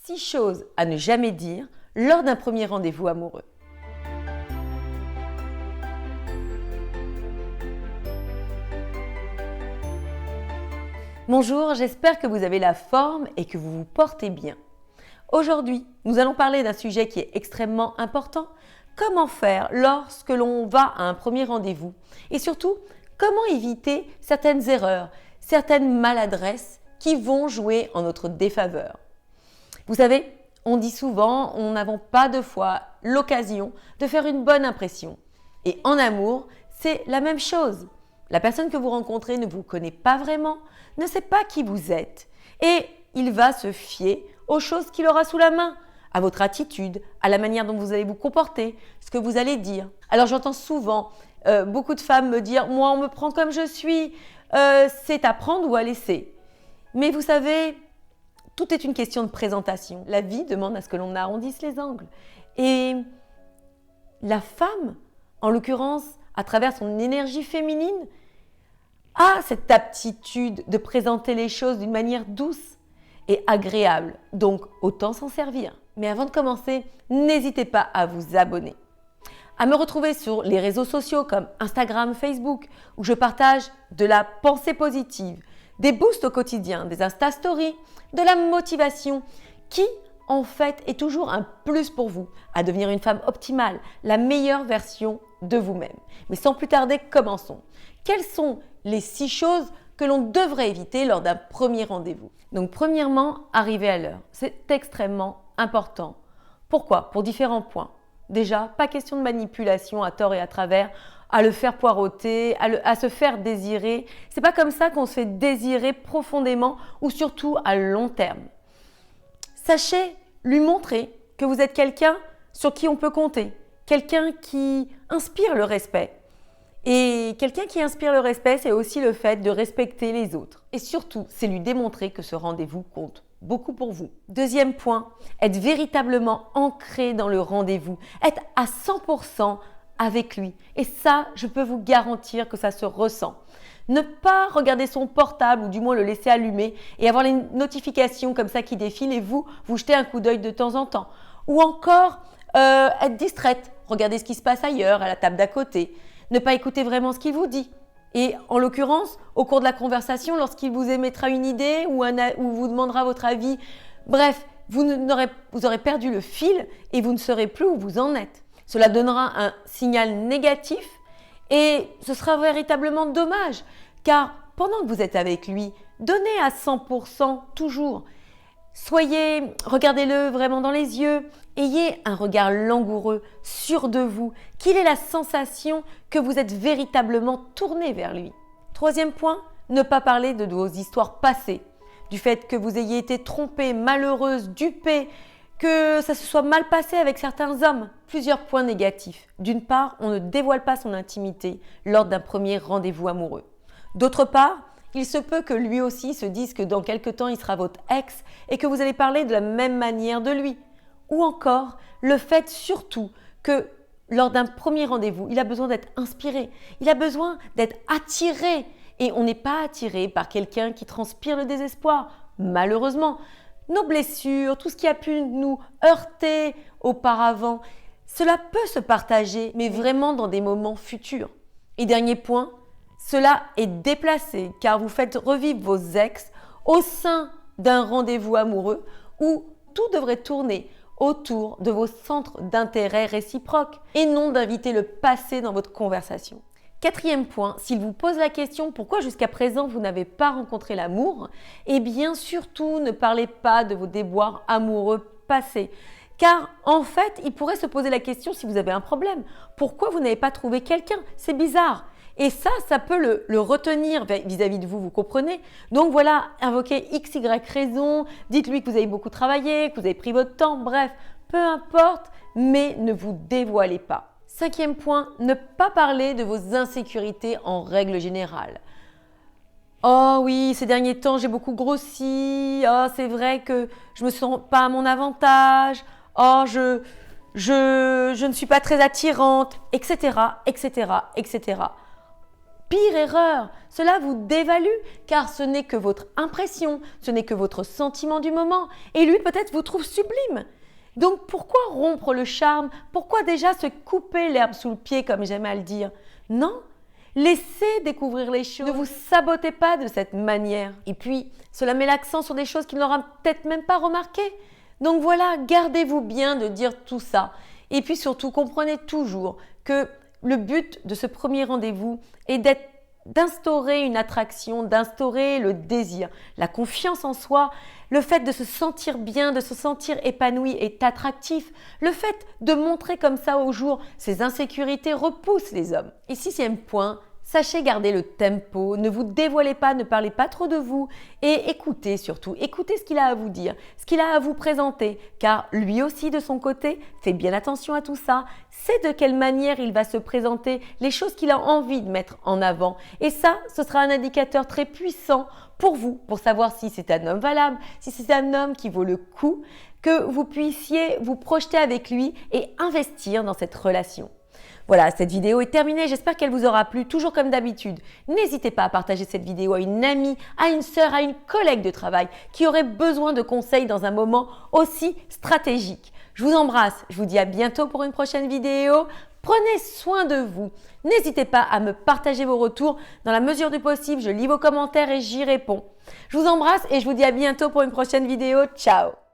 6 choses à ne jamais dire lors d'un premier rendez-vous amoureux. Bonjour, j'espère que vous avez la forme et que vous vous portez bien. Aujourd'hui, nous allons parler d'un sujet qui est extrêmement important. Comment faire lorsque l'on va à un premier rendez-vous? Et surtout, comment éviter certaines erreurs, certaines maladresses qui vont jouer en notre défaveur? Vous savez, on dit souvent, on n'a pas deux fois l'occasion de faire une bonne impression. Et en amour, c'est la même chose. La personne que vous rencontrez ne vous connaît pas vraiment, ne sait pas qui vous êtes. Et il va se fier aux choses qu'il aura sous la main, à votre attitude, à la manière dont vous allez vous comporter, ce que vous allez dire. Alors j'entends souvent beaucoup de femmes me dire « moi on me prend comme je suis, c'est à prendre ou à laisser ». Mais vous savez, tout est une question de présentation. La vie demande à ce que l'on arrondisse les angles. Et la femme, en l'occurrence, à travers son énergie féminine, a cette aptitude de présenter les choses d'une manière douce et agréable. Donc, autant s'en servir. Mais avant de commencer, n'hésitez pas à vous abonner. À me retrouver sur les réseaux sociaux comme Instagram, Facebook, où je partage de la pensée positive, des boosts au quotidien, des Insta Stories, de la motivation qui, en fait, est toujours un plus pour vous à devenir une femme optimale, la meilleure version de vous-même. Mais sans plus tarder, commençons. Quelles sont les 6 choses que l'on devrait éviter lors d'un premier rendez-vous? Donc, premièrement, arriver à l'heure. C'est extrêmement important. Pourquoi? Pour différents points. Déjà, pas question de manipulation à tort et à travers, à le faire poireauter, à se faire désirer. C'est pas comme ça qu'on se fait désirer profondément ou surtout à long terme. Sachez lui montrer que vous êtes quelqu'un sur qui on peut compter, quelqu'un qui inspire le respect. Et quelqu'un qui inspire le respect, c'est aussi le fait de respecter les autres. Et surtout, c'est lui démontrer que ce rendez-vous compte beaucoup pour vous. Deuxième point, être véritablement ancré dans le rendez-vous, être à 100% avec lui. Et ça, je peux vous garantir que ça se ressent. Ne pas regarder son portable ou du moins le laisser allumer et avoir les notifications comme ça qui défilent et vous jetez un coup d'œil de temps en temps. Ou encore être distraite, regarder ce qui se passe ailleurs, à la table d'à côté. Ne pas écouter vraiment ce qu'il vous dit. Et en l'occurrence, au cours de la conversation, lorsqu'il vous émettra une idée ou vous demandera votre avis, bref, vous aurez perdu le fil et vous ne saurez plus où vous en êtes. Cela donnera un signal négatif et ce sera véritablement dommage car pendant que vous êtes avec lui, donnez à 100% toujours. Regardez-le vraiment dans les yeux, ayez un regard langoureux, sûr de vous, qu'il ait la sensation que vous êtes véritablement tourné vers lui. Troisième point, ne pas parler de vos histoires passées, du fait que vous ayez été trompée, malheureuse, dupée, que ça se soit mal passé avec certains hommes. Plusieurs points négatifs. D'une part, on ne dévoile pas son intimité lors d'un premier rendez-vous amoureux. D'autre part, il se peut que lui aussi se dise que dans quelque temps, il sera votre ex et que vous allez parler de la même manière de lui. Ou encore, le fait surtout que lors d'un premier rendez-vous, il a besoin d'être inspiré, il a besoin d'être attiré. Et on n'est pas attiré par quelqu'un qui transpire le désespoir, malheureusement. Nos blessures, tout ce qui a pu nous heurter auparavant, cela peut se partager, mais vraiment dans des moments futurs. Et dernier point, cela est déplacé car vous faites revivre vos ex au sein d'un rendez-vous amoureux où tout devrait tourner autour de vos centres d'intérêt réciproques et non d'inviter le passé dans votre conversation. Quatrième point, s'il vous pose la question pourquoi jusqu'à présent vous n'avez pas rencontré l'amour, eh bien surtout ne parlez pas de vos déboires amoureux passés. Car en fait, il pourrait se poser la question si vous avez un problème. Pourquoi vous n'avez pas trouvé quelqu'un? C'est bizarre. Et ça peut le retenir vis-à-vis de vous, vous comprenez? Donc voilà, invoquez X, Y raison, dites-lui que vous avez beaucoup travaillé, que vous avez pris votre temps, bref, peu importe, mais ne vous dévoilez pas. Cinquième point, ne pas parler de vos insécurités en règle générale. Oh oui, ces derniers temps, j'ai beaucoup grossi. Oh, c'est vrai que je me sens pas à mon avantage. Oh, je ne suis pas très attirante, etc., etc., etc. pire erreur. Cela vous dévalue car ce n'est que votre impression, ce n'est que votre sentiment du moment et lui peut-être vous trouve sublime. Donc pourquoi rompre le charme? Pourquoi déjà se couper l'herbe sous le pied comme j'aime à le dire? Non, laissez découvrir les choses. Ne vous sabotez pas de cette manière. Et puis, cela met l'accent sur des choses qu'il n'aura peut-être même pas remarquées. Donc voilà, gardez-vous bien de dire tout ça. Et puis surtout, comprenez toujours que le but de ce premier rendez-vous est d'instaurer une attraction, d'instaurer le désir, la confiance en soi. Le fait de se sentir bien, de se sentir épanoui est attractif. Le fait de montrer comme ça au jour ses insécurités repousse les hommes. Et sixième point, sachez garder le tempo, ne vous dévoilez pas, ne parlez pas trop de vous et écoutez surtout, écoutez ce qu'il a à vous dire, ce qu'il a à vous présenter, car lui aussi de son côté fait bien attention à tout ça, sait de quelle manière il va se présenter, les choses qu'il a envie de mettre en avant. Et ça, ce sera un indicateur très puissant pour vous, pour savoir si c'est un homme valable, si c'est un homme qui vaut le coup, que vous puissiez vous projeter avec lui et investir dans cette relation. Voilà, cette vidéo est terminée. J'espère qu'elle vous aura plu. Toujours comme d'habitude, n'hésitez pas à partager cette vidéo à une amie, à une sœur, à une collègue de travail qui aurait besoin de conseils dans un moment aussi stratégique. Je vous embrasse. Je vous dis à bientôt pour une prochaine vidéo. Prenez soin de vous. N'hésitez pas à me partager vos retours. Dans la mesure du possible, je lis vos commentaires et j'y réponds. Je vous embrasse et je vous dis à bientôt pour une prochaine vidéo. Ciao!